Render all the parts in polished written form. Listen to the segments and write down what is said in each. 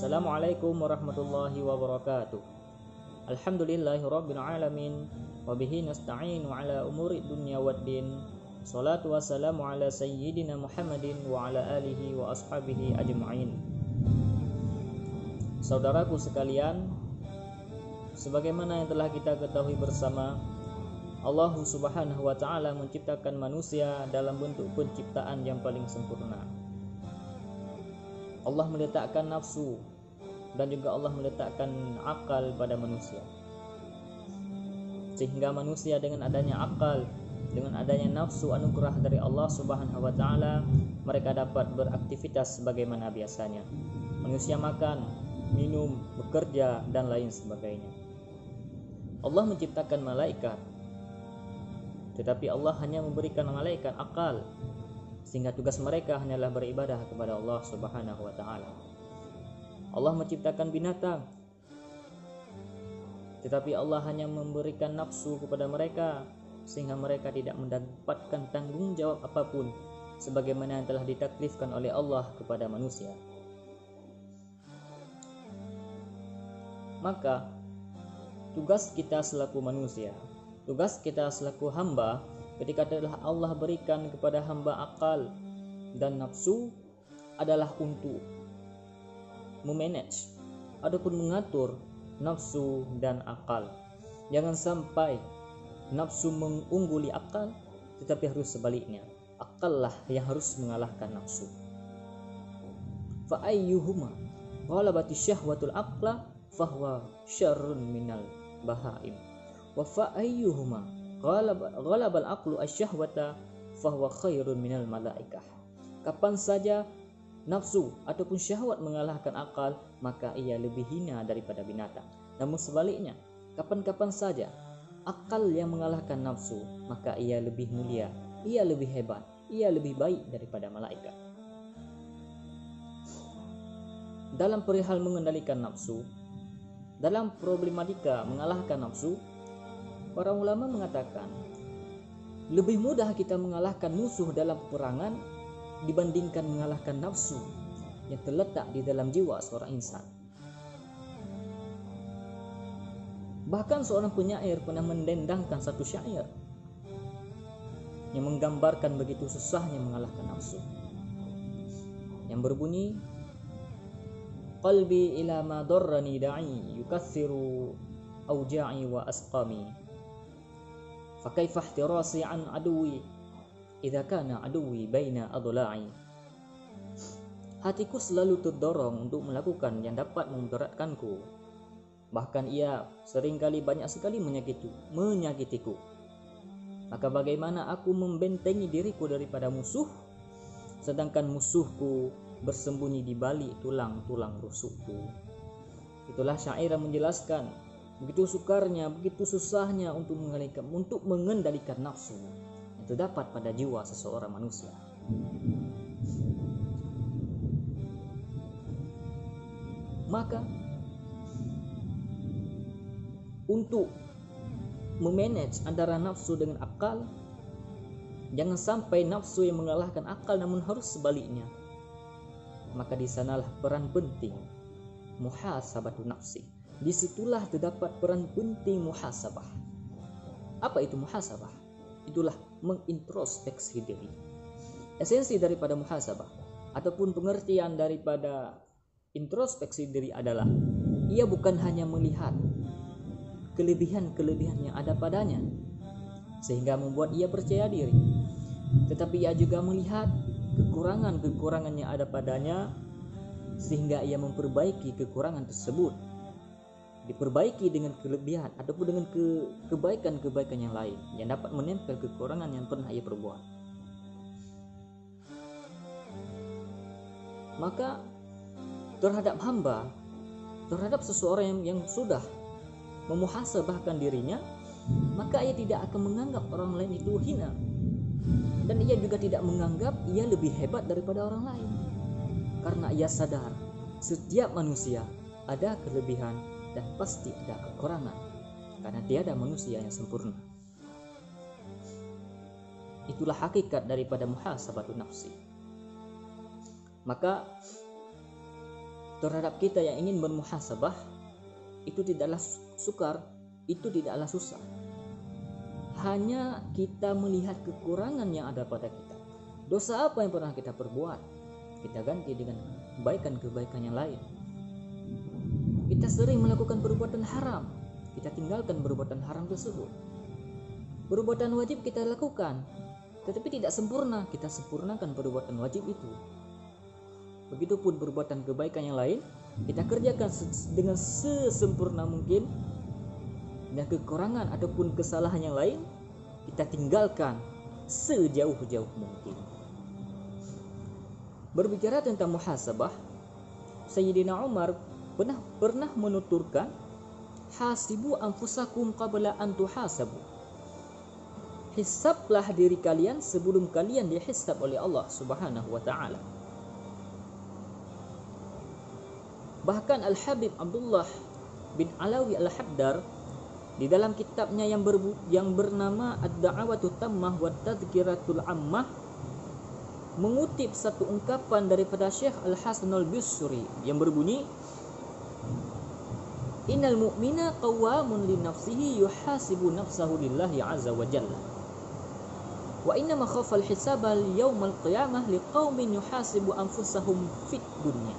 Assalamualaikum warahmatullahi wabarakatuh. Alhamdulillahirabbil alamin wa bihi nasta'inu ala umuri dunya waddin. Shalatu wassalamu ala sayyidina Muhammadin wa ala alihi wa ashabihi ajma'in. Saudaraku sekalian, sebagaimana yang telah kita ketahui bersama, Allah Subhanahu wa taala menciptakan manusia dalam bentuk penciptaan yang paling sempurna. Allah meletakkan nafsu dan juga Allah meletakkan akal pada manusia, sehingga manusia dengan adanya akal, dengan adanya nafsu anugerah dari Allah Subhanahu wa taala, mereka dapat beraktivitas sebagaimana biasanya. Manusia makan, minum, bekerja dan lain sebagainya. Allah menciptakan malaikat, tetapi Allah hanya memberikan malaikat akal, sehingga tugas mereka hanyalah beribadah kepada Allah Subhanahu wa taala. Allah menciptakan binatang, tetapi Allah hanya memberikan nafsu kepada mereka, sehingga mereka tidak mendapatkan tanggung jawab apapun sebagaimana yang telah ditaklifkan oleh Allah kepada manusia. Maka tugas kita selaku manusia, tugas kita selaku hamba, ketika telah Allah berikan kepada hamba akal dan nafsu, adalah untuk memanage ataupun mengatur nafsu dan akal. Jangan sampai nafsu mengungguli akal, tetapi harus sebaliknya, akal lah yang harus mengalahkan nafsu. Fa ayyuhuma ghalabati syahwatul aqla fahuwa syarrun minal bahaim wa fa ayyuhuma ghalabal aqlu asyahwata fahuwa khairun minal malaikah. Kapan saja nafsu ataupun syahwat mengalahkan akal, maka ia lebih hina daripada binatang. Namun sebaliknya, kapan-kapan saja akal yang mengalahkan nafsu, maka ia lebih mulia, ia lebih hebat, ia lebih baik daripada malaikat. Dalam perihal mengendalikan nafsu, dalam problematika mengalahkan nafsu, para ulama mengatakan lebih mudah kita mengalahkan musuh dalam peperangan dibandingkan mengalahkan nafsu yang terletak di dalam jiwa seorang insan. Bahkan seorang penyair pernah mendendangkan satu syair yang menggambarkan begitu susahnya mengalahkan nafsu, yang berbunyi, qalbi ila ma darrani da'i yukatsiru auja'i wa asqami fa kaifa ihtirasi an aduwi idza kana aduwi baina adla'i. Hatiku selalu terdorong untuk melakukan yang dapat memudaratkanku, bahkan ia seringkali banyak sekali menyakitiku. Maka bagaimana aku membentengi diriku daripada musuh, sedangkan musuhku bersembunyi di balik tulang-tulang rusukku. Itulah syair yang menjelaskan begitu sukarnya, begitu susahnya untuk mengendalikan nafsu yang terdapat pada jiwa seseorang manusia. Maka untuk memanage antara nafsu dengan akal, jangan sampai nafsu yang mengalahkan akal, namun harus sebaliknya. Maka di sanalah peran penting muhasabatun nafsi. Disitulah terdapat peran penting muhasabah. Apa itu muhasabah? Itulah mengintrospeksi diri. Esensi daripada muhasabah ataupun pengertian daripada introspeksi diri adalah ia bukan hanya melihat kelebihan-kelebihan yang ada padanya sehingga membuat ia percaya diri, tetapi ia juga melihat kekurangan-kekurangan yang ada padanya sehingga ia memperbaiki kekurangan tersebut, diperbaiki dengan kelebihan ataupun dengan kebaikan-kebaikan yang lain yang dapat menempel kekurangan yang pernah ia perbuat. Maka terhadap hamba, terhadap seseorang yang sudah memuhasabahkan dirinya, maka ia tidak akan menganggap orang lain itu hina, dan ia juga tidak menganggap ia lebih hebat daripada orang lain, karena ia sadar setiap manusia ada kelebihan dan pasti ada kekurangan, karena tiada manusia yang sempurna. Itulah hakikat daripada muhasabatun nafsi. Maka terhadap kita yang ingin bermuhasabah itu tidaklah sukar, itu tidaklah susah. Hanya kita melihat kekurangan yang ada pada kita. Dosa apa yang pernah kita perbuat, kita ganti dengan kebaikan-kebaikan yang lain. Kita sering melakukan perbuatan haram, kita tinggalkan perbuatan haram tersebut. Perbuatan wajib kita lakukan, tetapi tidak sempurna, kita sempurnakan perbuatan wajib itu. Begitupun perbuatan kebaikan yang lain, kita kerjakan dengan sesempurna mungkin. Dan kekurangan ataupun kesalahan yang lain, kita tinggalkan sejauh-jauh mungkin. Berbicara tentang muhasabah, Sayyidina Umar pernah menuturkan, hasibu anfusakum qabla an tuhasabu. Hisablah diri kalian sebelum kalian dihisab oleh Allah Subhanahu wa taala. Bahkan Al-Habib Abdullah bin Alawi Al-Habdar di dalam kitabnya yang bernama Ad-Da'awatu Tammah wa Tadhkiratul Ammah mengutip satu ungkapan daripada Syekh Al-Hasan Al-Bisri yang berbunyi, Innal mu'mina qawwamun li nafsihi yuhasibu nafsahu lillahi azza wa jalla. Wa inna ma khafa al-hisaba yawmal qiyamah liqaumin yuhasibu anfusahum fid dunya.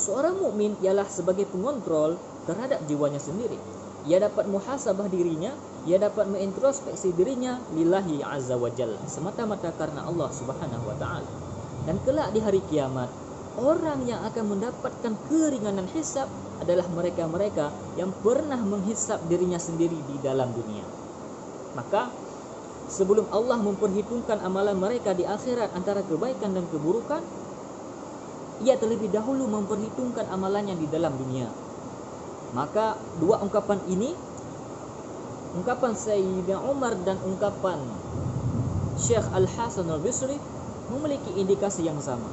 Seorang mukmin ialah sebagai pengontrol terhadap jiwanya sendiri. Ia dapat muhasabah dirinya, ia dapat mengintrospeksi dirinya lillahi azza wa jalla, semata-mata karena Allah Subhanahu wa taala. Dan kelak di hari kiamat, orang yang akan mendapatkan keringanan hisab adalah mereka-mereka yang pernah menghisab dirinya sendiri di dalam dunia. Maka sebelum Allah memperhitungkan amalan mereka di akhirat antara kebaikan dan keburukan, ia terlebih dahulu memperhitungkan amalannya di dalam dunia. Maka dua ungkapan ini, ungkapan Sayyidina Umar dan ungkapan Syekh Al-Hasan Al-Bisri, memiliki indikasi yang sama,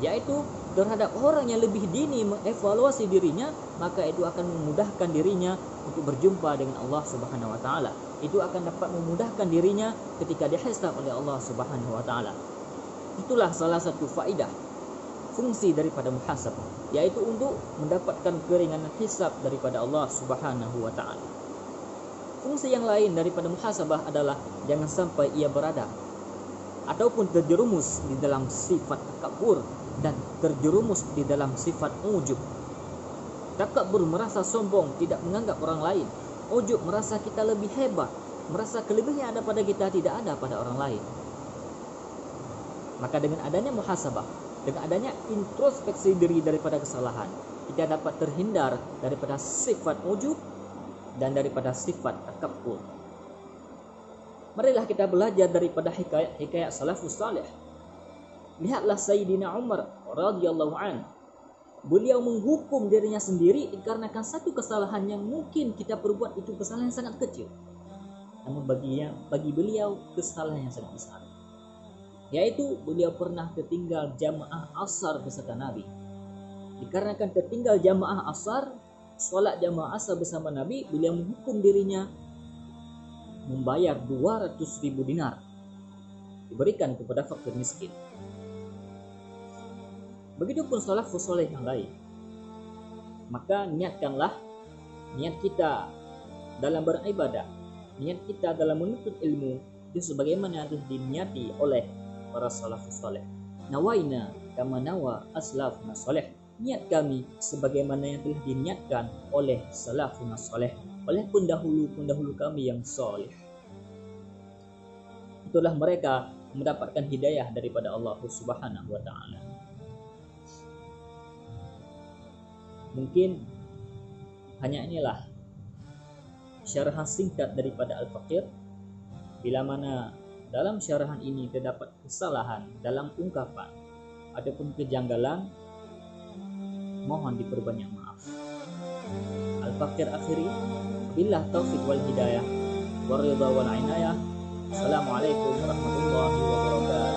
yaitu terhadap orang yang lebih dini mengevaluasi dirinya, maka itu akan memudahkan dirinya untuk berjumpa dengan Allah Subhanahu wa taala. Itu akan dapat memudahkan dirinya ketika dihisab oleh Allah Subhanahu wa taala. Itulah salah satu faedah, fungsi daripada muhasabah, yaitu untuk mendapatkan keringanan hisab daripada Allah Subhanahu wa taala. Fungsi yang lain daripada muhasabah adalah jangan sampai ia berada ataupun terjerumus di dalam sifat takabur dan terjerumus di dalam sifat ujub. Takabur merasa sombong, tidak menganggap orang lain. Ujub merasa kita lebih hebat, merasa kelebihan yang ada pada kita tidak ada pada orang lain. Maka dengan adanya muhasabah, dengan adanya introspeksi diri daripada kesalahan, kita dapat terhindar daripada sifat ujub dan daripada sifat takabur. Marilah kita belajar daripada hikayat salafus salih. Lihatlah Sayyidina Umar radhiyallahu an. Beliau menghukum dirinya sendiri dikarenakan satu kesalahan yang mungkin kita perbuat itu kesalahan yang sangat kecil, namun bagi beliau kesalahan yang sangat besar, yaitu beliau pernah tertinggal jamaah asar beserta Nabi. Dikarenakan tertinggal jamaah asar, solat jamaah asar bersama Nabi, beliau menghukum dirinya membayar 200.000 dinar diberikan kepada fakir miskin. Begitupun salafus saleh yang lain. Maka niatkanlah, niat kita dalam beribadah, niat kita dalam menuntut ilmu itu sebagaimana yang telah diniati oleh para salafus saleh. Nawaina kama nawa aslafuna saleh. Niat kami sebagaimana yang telah diniatkan oleh salafuna saleh, oleh pendahulu-pendahulu kami yang saleh. Itulah mereka mendapatkan hidayah daripada Allah Subhanahu wa taala. Mungkin hanya inilah syarahan singkat daripada Al-Faqir, bila mana dalam syarahan ini terdapat kesalahan dalam ungkapan ataupun kejanggalan, mohon diperbanyak maaf. Al-Faqir akhiri, billah taufiq wal hidayah, waridha wal inayah. Assalamualaikum warahmatullahi wabarakatuh.